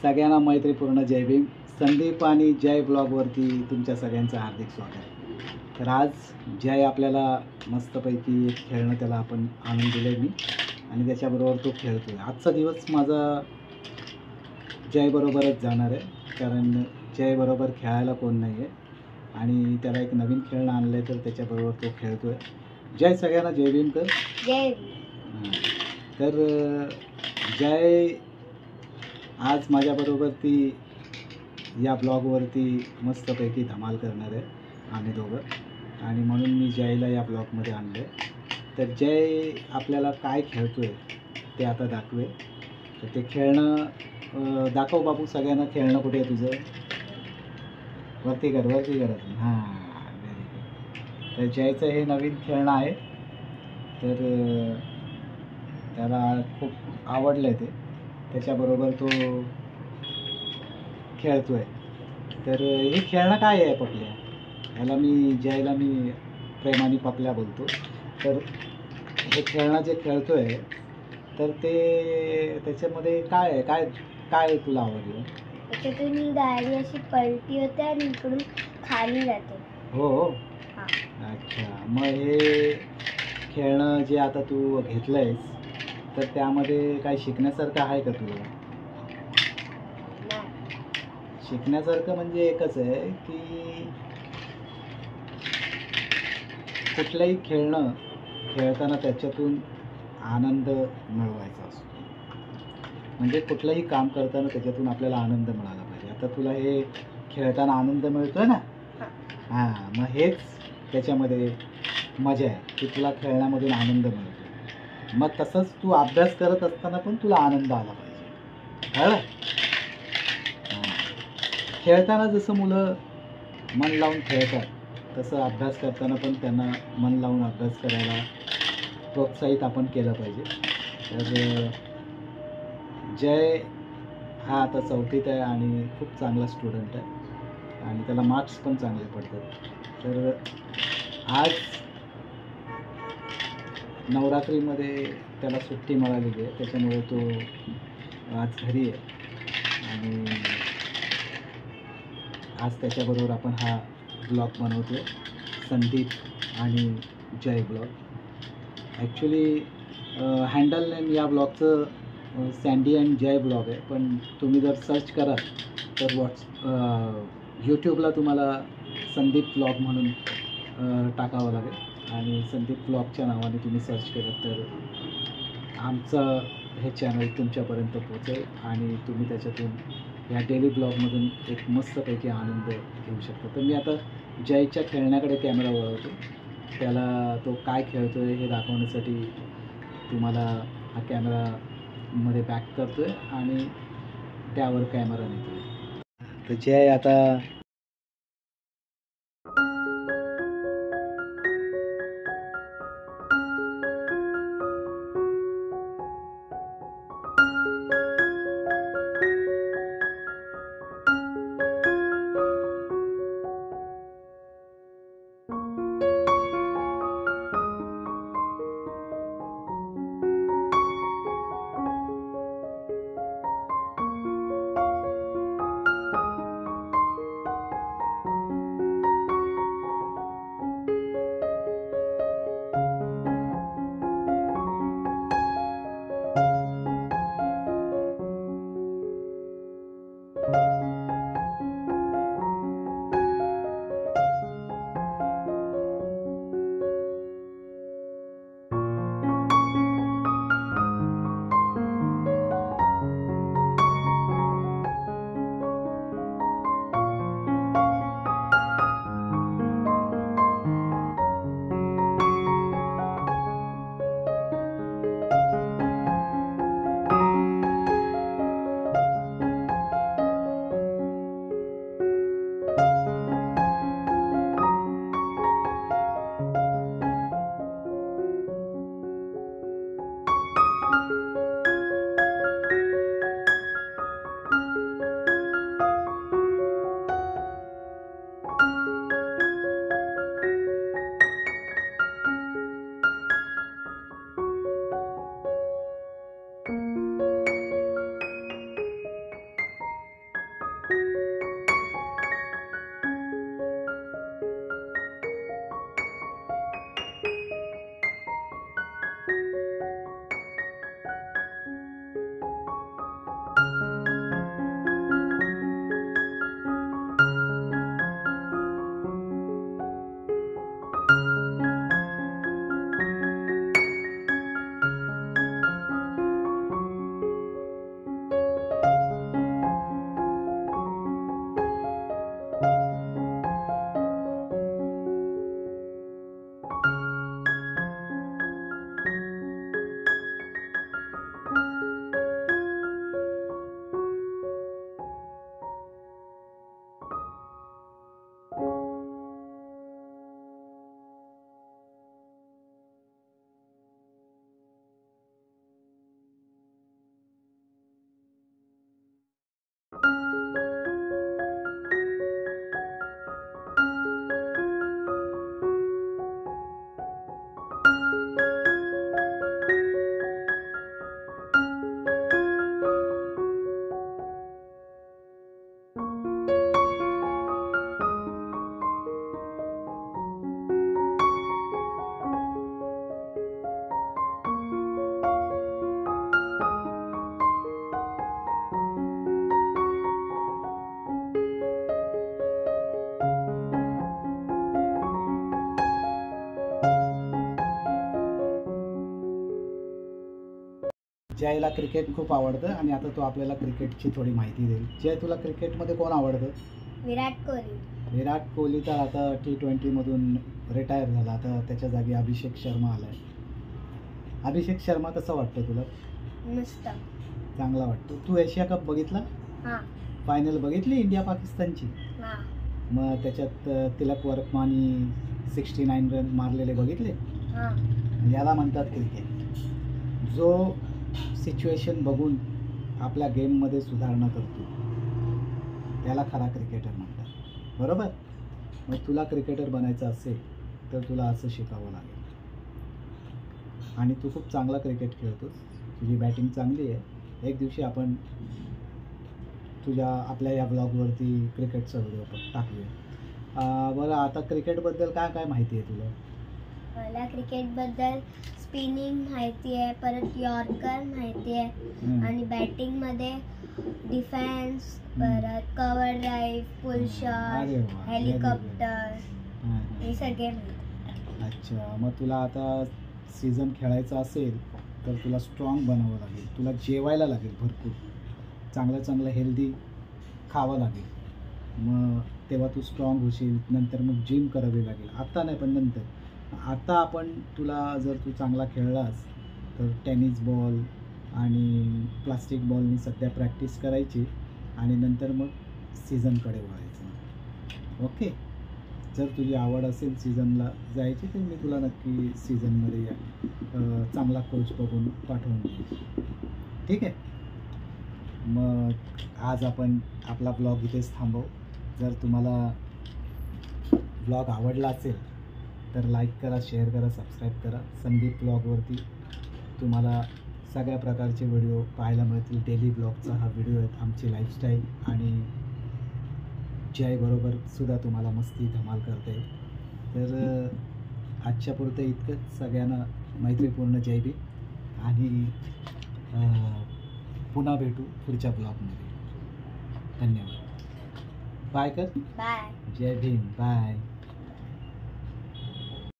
सगळ्यांना मैत्रीपूर्ण जय भीम. संदीप आणि जय ब्लॉगवरती तुमच्या सगळ्यांचं हार्दिक स्वागत. तर आज जय आपल्याला मस्तपैकी एक खेळणं त्याला आपण आणून दिलं आहे मी, आणि त्याच्याबरोबर तो खेळतो आहे. आजचा दिवस माझा जयबरोबरच जाणार आहे, कारण जयबरोबर खेळायला कोण नाही आहे आणि त्याला एक नवीन खेळणं आणलं आहे, तर त्याच्याबरोबर तो खेळतो आहे. जय सगळ्यांना जय भीम कर. जय. तर जय आज माझ्याबरोबर ती या ब्लॉगवरती मस्तपैकी धमाल करणार आहे आम्ही दोघं, आणि म्हणून मी जयला या ब्लॉगमध्ये आणलं आहे. तर जय आपल्याला काय खेळतो आहे ते आता दाखवे. तर ते खेळणं दाखव बाबू सगळ्यांना. खेळणं कुठे आहे तुझं? वरती करत. हां, व्हेरी गुड. तर जयचं हे नवीन खेळणं आहे, तर त्याला खूप आवडलं आहे ते, त्याच्याबरोबर तो खेळतो आहे. तर हे खेळणं काय आहे पपल्या? ह्याला जयला मी प्रेमाने पपल्या बोलतो. तर हे खेळणं जे खेळतो आहे तर ते त्याच्यामध्ये काय आहे, काय काय तुला आवडलं? त्याच्यातून ही गाडी अशी पलटी होते आणि इकडून खाली जाते. हो हो. हां. अच्छा, मग हे खेळणं जे आता तू घेतलं आहेस तर त्यामध्ये काही शिकण्यासारखं आहे का तुला? शिकण्यासारखं म्हणजे एकच आहे की कुठलंही खेळणं खेळताना त्याच्यातून आनंद मिळवायचा असतो. म्हणजे कुठलंही काम करताना त्याच्यातून आपल्याला आनंद मिळाला पाहिजे. आता तुला हे खेळताना आनंद मिळतोय ना? हां, मग हेच त्याच्यामध्ये मजा आहे की तुला खेळण्यामधून आनंद मिळतो. मग तसंच तू अभ्यास करत असताना पण तुला आनंद आला पाहिजे, कळलं? खेळताना जसं मुलं मन लावून खेळतात तसं अभ्यास करताना पण त्यांना मन लावून अभ्यास करायला प्रोत्साहित आपण केलं पाहिजे. तर जय हा आता 4थीत आहे आणि खूप चांगला स्टुडंट आहे आणि त्याला मार्क्स पण चांगले पडतात. तर आज नवरात्रीमध्ये त्याला सुट्टी मिळालेली आहे, त्याच्यामुळे तो आज घरी आहे आणि आज त्याच्याबरोबर आपण हा ब्लॉग बनवतो आहे, संदीप आणि जय ब्लॉग. ॲक्च्युली हँडल नेम या ब्लॉगचं सँडी अँड जय ब्लॉग आहे, पण तुम्ही जर सर्च कराल तर यूट्यूबला तुम्हाला संदीप ब्लॉग म्हणून टाकावं लागेल आणि संदीप ब्लॉगच्या नावाने तुम्ही सर्च केलं तर आमचं हे चॅनल तुमच्यापर्यंत पोहोचेल आणि तुम्ही त्याच्यातून या डेली ब्लॉगमधून एक मस्तपैकी आनंद घेऊ शकता. तर मी आता जयच्या खेळण्याकडे कॅमेरा वळवतो, त्याला तो काय खेळतो आहे हे दाखवण्यासाठी तुम्हाला हा कॅमेरामध्ये बॅक करतो आहे आणि त्यावर कॅमेरा नेतो आहे. तर जय आता जयला क्रिकेट खूप आवडतं आणि आता तो आपल्याला क्रिकेटची थोडी माहिती देईल. जय, तुला क्रिकेटमध्ये कोण आवडतं? विराट कोहली. विराट कोहली तर आता T20मधून रिटायर झाला. आता त्याच्या जागी अभिषेक शर्मा आला आहे. अभिषेक शर्मा कसा वाटतो तुला? मस्त. चांगला वाटतो. तू एशिया कप बघितला? हां. फायनल बघितली इंडिया पाकिस्तानची? हां. मग त्याच्यात तिलक वर्मानी 69 रन मारलेले बघितले? हां. याला म्हणतात क्रिकेट. जो सिच्युएशन बघून आपल्या गेममध्ये सुधारणा करतो त्याला खरा क्रिकेटर म्हणतात. बरोबर? मग तुला क्रिकेटर बनायचं असेल तर तुला असं शिकावं लागेल. आणि तू खूप चांगला क्रिकेट खेळतोस. तुझी बॅटिंग चांगली आहे. एक दिवशी आपण आपल्या या ब्लॉगवरती क्रिकेटचा व्हिडिओ टाकूया. बरं, आता क्रिकेटबद्दल काय काय माहिती आहे तुला? मला क्रिकेटबद्दल स्पिनिंग माहिती आहे, परत यॉर्कर माहिती आहे, आणि बॅटिंगमध्ये डिफेन्स, परत कव्हर ड्राईव्ह, पुल शॉट, अरे वा, हेलिकॉप्टर, हां. हे सगळे माहिती. अच्छा, मग तुला आता सीझन खेळायचा असेल तर तुला स्ट्रॉंग बनावं लागेल. तुला जेवायला लागेल भरपूर. चांगलं चांगलं हेल्दी खावं लागेल. मग तेव्हा तू स्ट्रॉंग होशील. नंतर मग जिम करावी लागेल. आत्ता नाही, पण नंतर. आता आपण तुला जर तू चांगला खेळलास तर टेनिस बॉल आणि प्लास्टिक बॉलनी सध्या प्रॅक्टिस करायची आणि नंतर मग सीझनकडे वळायचं. ओके? जर तुझी आवड असेल सीझनला जायची तर मी तुला नक्की सीझनमध्ये चांगला कोच बघून पाठवून देईन. ठीक आहे? मग आज आपण आपला ब्लॉग इथेच थांबवू. जर तुम्हाला ब्लॉग आवडला असेल तर लाईक करा, शेअर करा, सबस्क्राईब करा. संदीप ब्लॉगवरती तुम्हाला सगळ्या प्रकारचे व्हिडिओ पाहायला मिळतील. डेली ब्लॉगचा हा व्हिडिओ आहे. आमची लाईफस्टाईल आणि जयबरोबर सुद्धा तुम्हाला मस्ती धमाल करता येईल. तर आजच्या पुरतं इतकंच. सगळ्यांना मैत्रीपूर्ण जय भीम आणि पुन्हा भेटू पुढच्या ब्लॉगमध्ये. धन्यवाद. बाय कर. बाय. जय भीम. बाय.